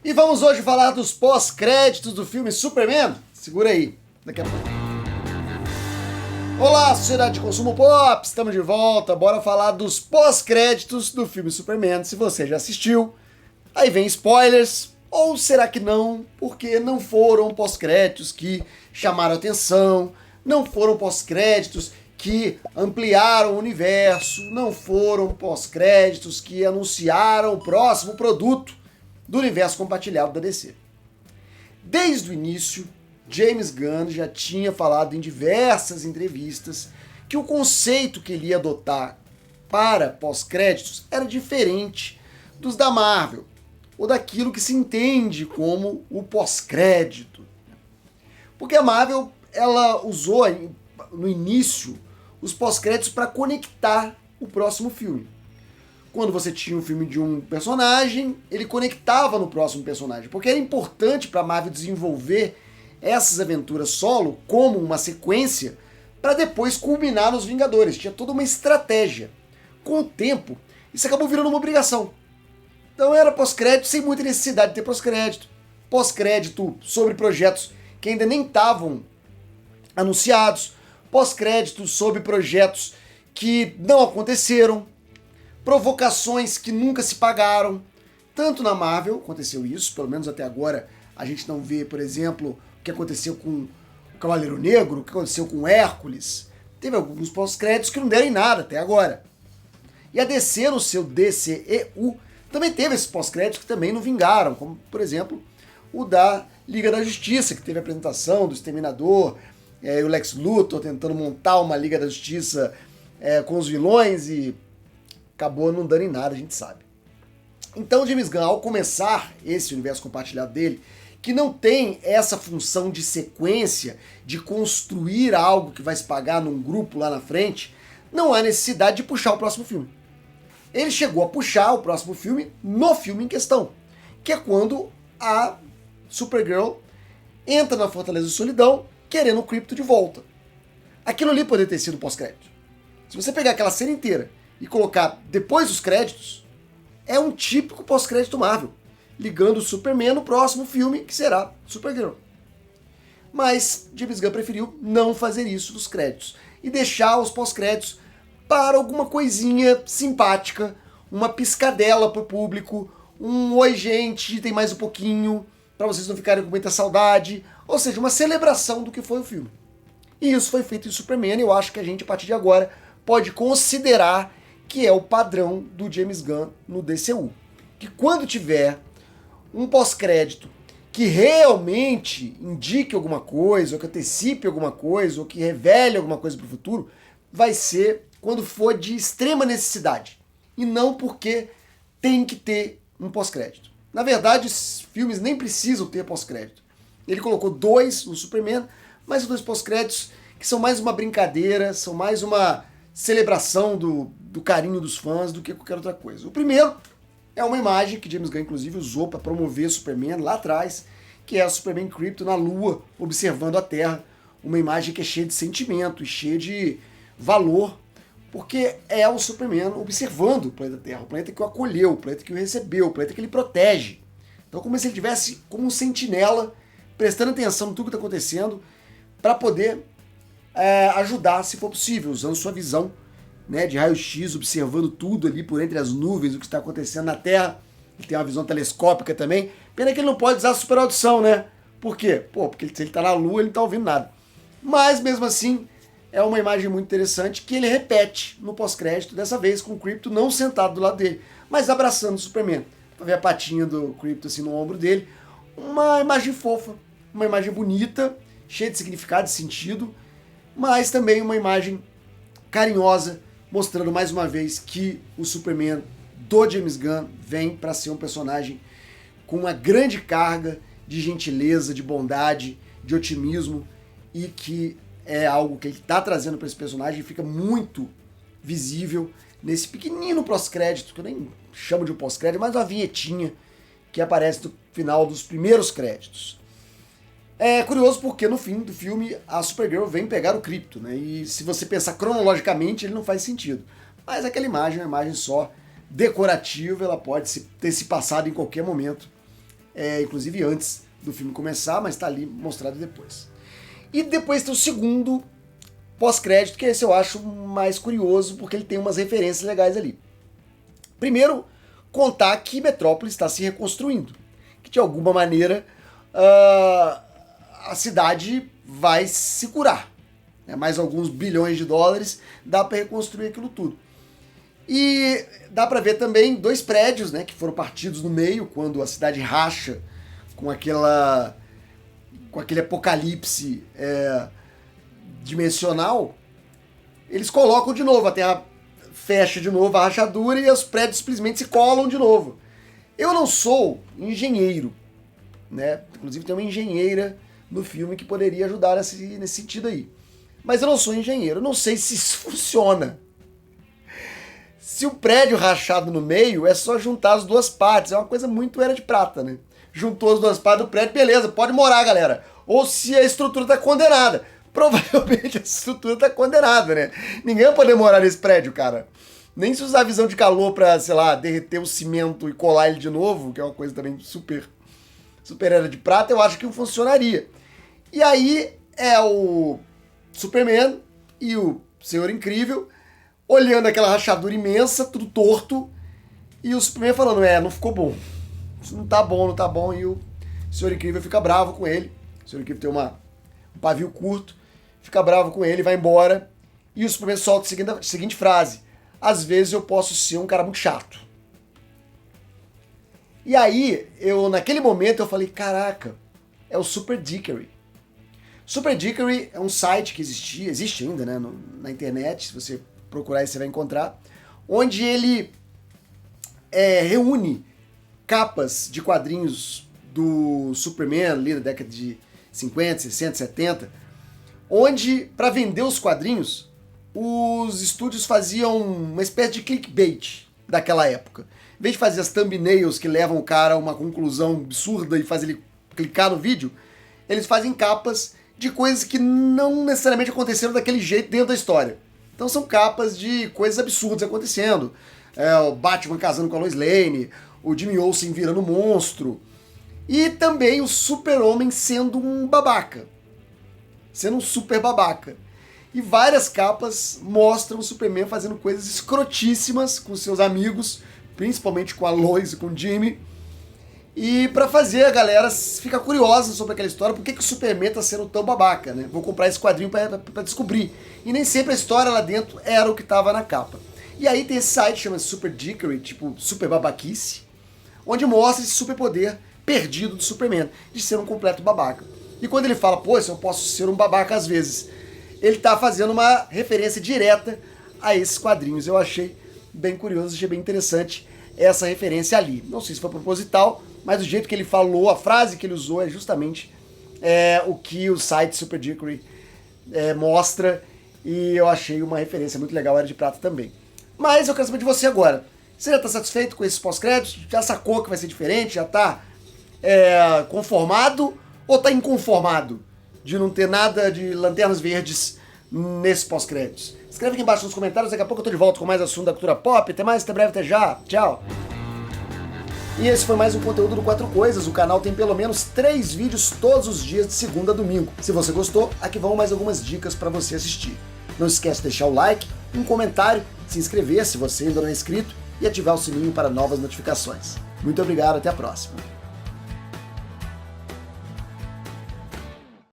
E vamos hoje falar dos pós-créditos do filme Superman. Segura aí, daqui a pouco. Olá, sociedade de consumo pop, estamos de volta, bora falar dos pós-créditos do filme Superman. Se você já assistiu, aí vem spoilers, ou será que não? Porque não foram pós-créditos que chamaram atenção, não foram pós-créditos que ampliaram o universo, não foram pós-créditos que anunciaram o próximo produto do universo compartilhado da DC. Desde o início, James Gunn já tinha falado em diversas entrevistas que o conceito que ele ia adotar para pós-créditos era diferente dos da Marvel, ou daquilo que se entende como o pós-crédito. Porque a Marvel ela usou no início os pós-créditos para conectar o próximo filme. Quando você tinha um filme de um personagem, ele conectava no próximo personagem, porque era importante para a Marvel desenvolver essas aventuras solo como uma sequência para depois culminar nos Vingadores. Tinha toda uma estratégia. Com o tempo, isso acabou virando uma obrigação. Então era pós-crédito sem muita necessidade de ter pós-crédito. Pós-crédito sobre projetos que ainda nem estavam anunciados. Pós-crédito sobre projetos que não aconteceram. Provocações que nunca se pagaram. Tanto na Marvel aconteceu isso, pelo menos até agora a gente não vê, por exemplo, o que aconteceu com o Cavaleiro Negro, o que aconteceu com o Hércules. Teve alguns pós-créditos que não deram em nada até agora. E a DC, no seu DCEU, também teve esses pós-créditos que também não vingaram, como, por exemplo, o da Liga da Justiça, que teve a apresentação do Exterminador, e o Lex Luthor tentando montar uma Liga da Justiça com os vilões e acabou não dando em nada, a gente sabe. Então, James Gunn, ao começar esse universo compartilhado dele, que não tem essa função de sequência, de construir algo que vai se pagar num grupo lá na frente, não há necessidade de puxar o próximo filme. Ele chegou a puxar o próximo filme no filme em questão, que é quando a Supergirl entra na Fortaleza de Solidão querendo o Krypto de volta. Aquilo ali poderia ter sido pós-crédito. Se você pegar aquela cena inteira e colocar depois dos créditos, é um típico pós-crédito Marvel, ligando o Superman no próximo filme, que será Supergirl. Mas James Gunn preferiu não fazer isso nos créditos e deixar os pós-créditos para alguma coisinha simpática, uma piscadela pro público, um oi gente, tem mais um pouquinho, para vocês não ficarem com muita saudade, ou seja, uma celebração do que foi o filme. E isso foi feito em Superman, e eu acho que a gente, a partir de agora, pode considerar que é o padrão do James Gunn no DCU. Que quando tiver um pós-crédito que realmente indique alguma coisa, ou que antecipe alguma coisa, ou que revele alguma coisa para o futuro, vai ser quando for de extrema necessidade. E não porque tem que ter um pós-crédito. Na verdade, esses filmes nem precisam ter pós-crédito. Ele colocou 2 no Superman, mas os 2 pós-créditos que são mais uma brincadeira, são mais uma celebração do carinho dos fãs do que qualquer outra coisa. O primeiro é uma imagem que James Gunn, inclusive, usou para promover Superman lá atrás, que é a Superman Krypto na Lua, observando a Terra. Uma imagem que é cheia de sentimento e cheia de valor, porque é o Superman observando o planeta Terra, o planeta que o acolheu, o planeta que o recebeu, o planeta que ele protege. Então, como se ele tivesse como um sentinela, prestando atenção em tudo que está acontecendo, para poder ajudar, se for possível, usando sua visão, né, de raio-x, observando tudo ali por entre as nuvens, o que está acontecendo na Terra. Ele tem uma visão telescópica também. Pena que ele não pode usar a super audição, né? Por quê? Porque se ele está na Lua, ele não está ouvindo nada. Mas, mesmo assim, é uma imagem muito interessante que ele repete no pós-crédito, dessa vez com o Krypto não sentado do lado dele, mas abraçando o Superman. Pra ver a patinha do Krypto assim no ombro dele. Uma imagem fofa, uma imagem bonita, cheia de significado e sentido, mas também uma imagem carinhosa, mostrando mais uma vez que o Superman do James Gunn vem para ser um personagem com uma grande carga de gentileza, de bondade, de otimismo, e que é algo que ele está trazendo para esse personagem e fica muito visível nesse pequenino pós-crédito, que eu nem chamo de pós-crédito, mas uma vinhetinha que aparece no final dos primeiros créditos. É curioso porque no fim do filme a Supergirl vem pegar o Krypto, né? E se você pensar cronologicamente ele não faz sentido. Mas aquela imagem é uma imagem só decorativa, ela pode ter se passado em qualquer momento inclusive antes do filme começar, mas está ali mostrado depois. E depois tem o segundo pós-crédito, que esse eu acho mais curioso, porque ele tem umas referências legais ali. Primeiro, contar que Metrópolis está se reconstruindo, que de alguma maneira a cidade vai se curar. Mais alguns bilhões de dólares, dá para reconstruir aquilo tudo. E dá para ver também 2 prédios, né, que foram partidos no meio quando a cidade racha com aquele apocalipse dimensional. Eles colocam de novo, até fecha de novo a rachadura e os prédios simplesmente se colam de novo. Eu não sou engenheiro, né? Inclusive tem uma engenheira no filme que poderia ajudar nesse sentido aí. Mas eu não sou engenheiro, eu não sei se isso funciona. Se o prédio rachado no meio, é só juntar as 2 partes. É uma coisa muito Era de Prata, né? Juntou as 2 partes do prédio, beleza, pode morar, galera. Ou se a estrutura tá condenada. Provavelmente a estrutura tá condenada, né? Ninguém vai poder morar nesse prédio, cara. Nem se usar visão de calor pra, sei lá, derreter o cimento e colar ele de novo, que é uma coisa também super Era de Prata, eu acho que funcionaria. E aí é o Superman e o Senhor Incrível olhando aquela rachadura imensa, tudo torto, e o Superman falando, não ficou bom. Isso não tá bom, e o Senhor Incrível fica bravo com ele. O Senhor Incrível tem um pavio curto, fica bravo com ele, vai embora, e o Superman solta a seguinte frase, às vezes eu posso ser um cara muito chato. E aí, naquele momento, eu falei, caraca, é o Super Dickery. Super Dickery é um site que existe ainda, né, na internet, se você procurar aí você vai encontrar, onde ele reúne capas de quadrinhos do Superman ali da década de 50, 60, 70, onde, para vender os quadrinhos, os estúdios faziam uma espécie de clickbait daquela época. Em vez de fazer as thumbnails que levam o cara a uma conclusão absurda e faz ele clicar no vídeo, eles fazem capas de coisas que não necessariamente aconteceram daquele jeito dentro da história. Então são capas de coisas absurdas acontecendo. O Batman casando com a Lois Lane, o Jimmy Olsen virando monstro, e também o Super-Homem sendo um babaca. Sendo um super babaca. E várias capas mostram o Superman fazendo coisas escrotíssimas com seus amigos, principalmente com a Lois e com o Jimmy, e pra fazer a galera ficar curiosa sobre aquela história, por que o Superman tá sendo tão babaca, né? Vou comprar esse quadrinho pra descobrir. E nem sempre a história lá dentro era o que tava na capa. E aí tem esse site que chama Super Dickery, tipo Super Babaquice, onde mostra esse superpoder perdido do Superman, de ser um completo babaca. E quando ele fala, pô, eu posso ser um babaca às vezes, ele tá fazendo uma referência direta a esses quadrinhos. Eu achei bem curioso, achei bem interessante essa referência ali. Não sei se foi proposital, mas o jeito que ele falou, a frase que ele usou é justamente o que o site Super Dickery mostra, e eu achei uma referência muito legal, Era de Prata também. Mas eu quero saber de você agora. Você já está satisfeito com esses pós-créditos? Já sacou que vai ser diferente? Já está conformado ou está inconformado de não ter nada de Lanternas Verdes nesses pós-créditos? Escreve aqui embaixo nos comentários, daqui a pouco eu tô de volta com mais assunto da cultura pop. Até mais, até breve, até já. Tchau! E esse foi mais um conteúdo do 4 Coisas. O canal tem pelo menos 3 vídeos todos os dias de segunda a domingo. Se você gostou, aqui vão mais algumas dicas para você assistir. Não esquece de deixar o like, um comentário, se inscrever se você ainda não é inscrito e ativar o sininho para novas notificações. Muito obrigado, até a próxima.